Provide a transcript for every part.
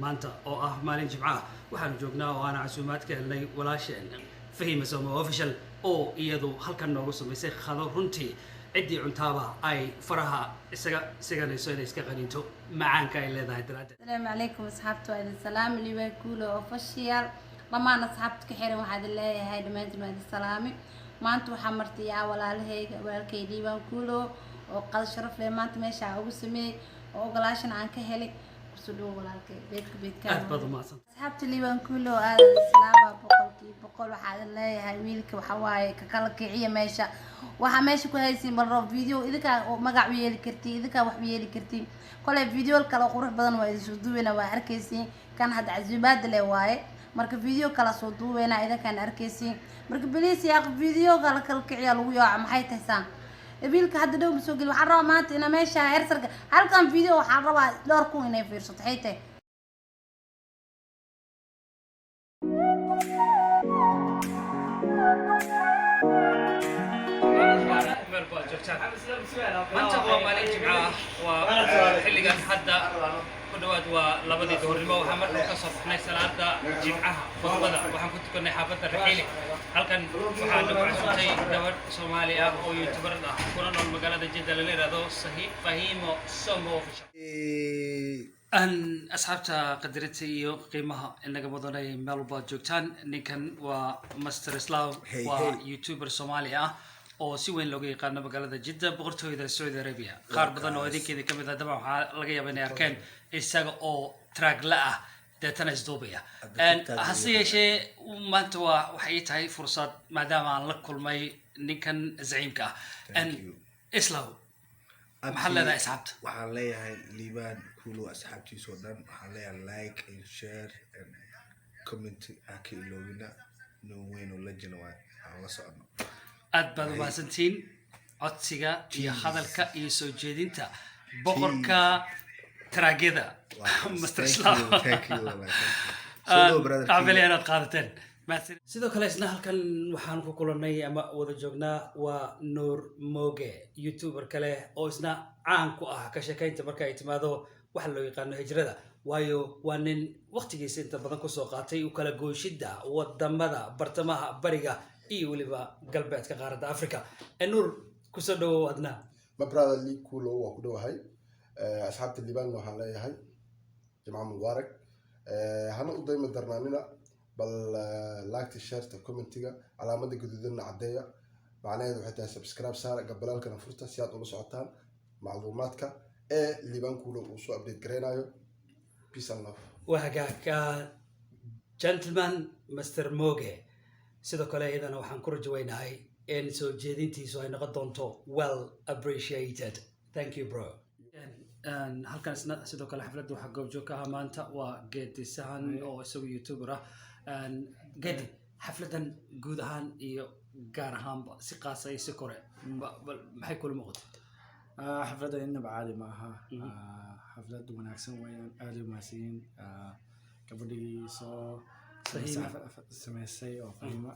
maanta oo ah maalin jimca waxaan joognaa oo aan casuumaad ka helnay walaasheen Fahima Somo official oo iyadu halkan noogu samaysay khado runtii ciddii cuntaaba ay faraha isaganayso inay iska qaniinto macaanka ay leedahay daraaddeed. السلام عليكم أصحابتي وعلى السلام اللي بيقولوا أوفيشال لما أنا أصحابتك حيرة واحد الله هاي دمانتي وعلى السلامي ما أنتوا حمرتي يا ولا هيك ولا كيدي بنقولوا وقال شرف لي ما أنت ماشي أو سمي أو قلاشن عنك هلك وسلوا ولا بيت كان أثبت ما صنع أصحابتي اللي بنقولوا هذا السلام بقول واحد الله هاي ويلك وحواي ككلك عيه ماشى waxa meesha ku haysiin bal roob video idinka magac weeyeli kartii idinka wax weeyeli kartii kale video kale qurux badan waa isoo duubina waa arkaysiin kan had casuubaad leh waaye marka video kala soo duubina idinka arkaysiin marka bilis yaa video kala kiciya lagu yaa maxay taysaan ibilka hadda dhow soo gal waxa rabaa maanta ina meesha heersarka halkan video waxa rabaa door ku inay fiirsato xaytay maanta waa maalin jimca waa xilligan hadda ku dhawaad waa labadii duhurnimo waxaan markaa ka soo baxnay salaada jimcaha khudbada waxaan ku tukanay xaafadda Raxiili halkan waxaa nagu casuumtay gabadh Soomaali ah oo youtuber ah kuna nool magaalada Jidda la yiraahdo Fahima Somo official أن أصحابتا قدرتي iyo qiimaha inaga mudanay meel walba joogtaan ninkan waa Master Islam waa youtuber Soomaali ah oo si weyn looga yaqaan magaalada Jidda boqortooyada Saudi Arabia qaar badan oo idinkeeda kamid ah dabcan waxa laga yaabaa inay arkeen isaga oo track la ah deetana isduubaya hase yeeshee maanta waxay tahay fursad maadaama aan la kulmay ninkan zaciimka ah Islam maxaa leedahay asxaabta waxaan leeyahay liibaan kulo asxaabtiisoo dhan waxaan leeyahay like and share and comment ka iloobina no weyn oo la jino aan la socono aad baad u mahadsantiin codsiga iyo hadalka iyo soo jeedinta boqorka taraagada Master Islam تعملي أنا قادتين sidoo kale isna halkan waxaan ku kulanay ama wada joognaa waa Nuur Mooge youtuber kale oo isna caan ku ah ka sheekaynta marka ay timaado waxa loo yaqaan hijrada waayo waa nin waqtigiisa inta badan ku soo qaatay u kala gooshida wadamada bartamaha bariga iyo waliba galbeedka qaaradda Afrika Nuur ku soo dhawow adna ma brother li kulo waa ku dhawahay asxaabta liibaan waxaan leeyahay jimca mubaarak hana u dayma darnaamina bal like share commentiga calaamada guduudan cadeeya macnaheedu waxay tahay subscribe saar gabalaalkana furta si aad ula socotaan macluumaadka ee liibaan kulo uu soo update gareynayo peace and love wahagaaka gentleman Mr. Mooge sidoo kale iyadana waxaan ku rajaynahay in soo jeedintiisu ay noqon doonto well appreciated thank you bro halkan sidoo kale xafladda waxa goob joog ka ah maanta waa Geedi Sahan oo isagu youtuber ah Geedi xafladan guud ahaan iyo gaar ahaanba si qaas ah si kore maxay kula muuqataa xafladda inaba caadi ma aha xaflad wanaagsan weeyaan aad u mahadsan gabadhii soo samaysay oo Fahima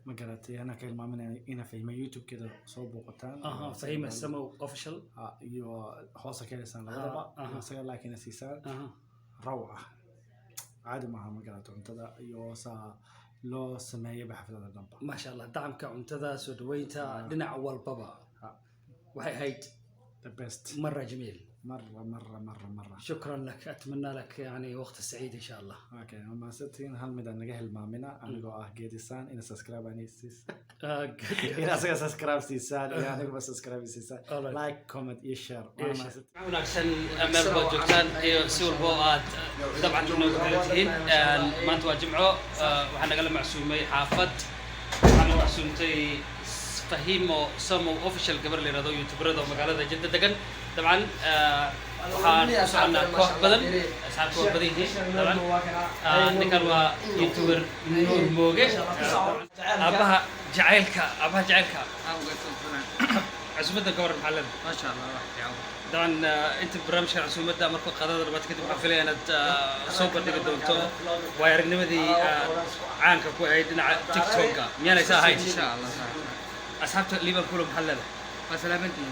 ma garatay ana ka ilmaaminay ina Fahima YouTube keeda soo booqataan Fahima Somo official iyo hoosa ka heesan labadaba isaga laakiin siisaan rawca caadi ma aha ma garato cuntada iyo saa loo sameeyay xafladda dhanba ma sha Allah dacamka cuntada soo dhaweynta dhinac walbaba waxay ahayd the best مرة جميل مرة شكرا لك أتمنى لك يعني وقت سعيد إن شاء الله اوكي ما ستين هل مدى نجاح المامنة أنا جو جيدي سان إن سبسكرايب أني سيس إن أسكت سبسكرايب سيسان يعني بس سبسكرايب سيسان لايك كومنت يشير معنا عشان أمام بوجودان سول بوات طبعا جمنا وثلاثين ما أنتوا جمعوا وحنا قلنا معصومي حافظ وحنا معصومتي Fahima Somo official gabar la yiraahdo youtuberada magaalada Jidda degan dabcan waxaan u soconaa koox badan asxaabtu waa badan yihiin dabcan ninkan waa youtuber Nuur Mooge abaha jacaylka cusubada gabar maxaa leedahay ما شاء الله طبعا انت برنامج عزومتها marka qadada baad kadib waxaan filayaa inaad soo bandhigi doonto waayarnimadii caanka ku ahayd dhinaca TikTok-ka miyaanay saahayn ان شاء الله asxaabta liiban kulo maxaa leedahay وسلامتي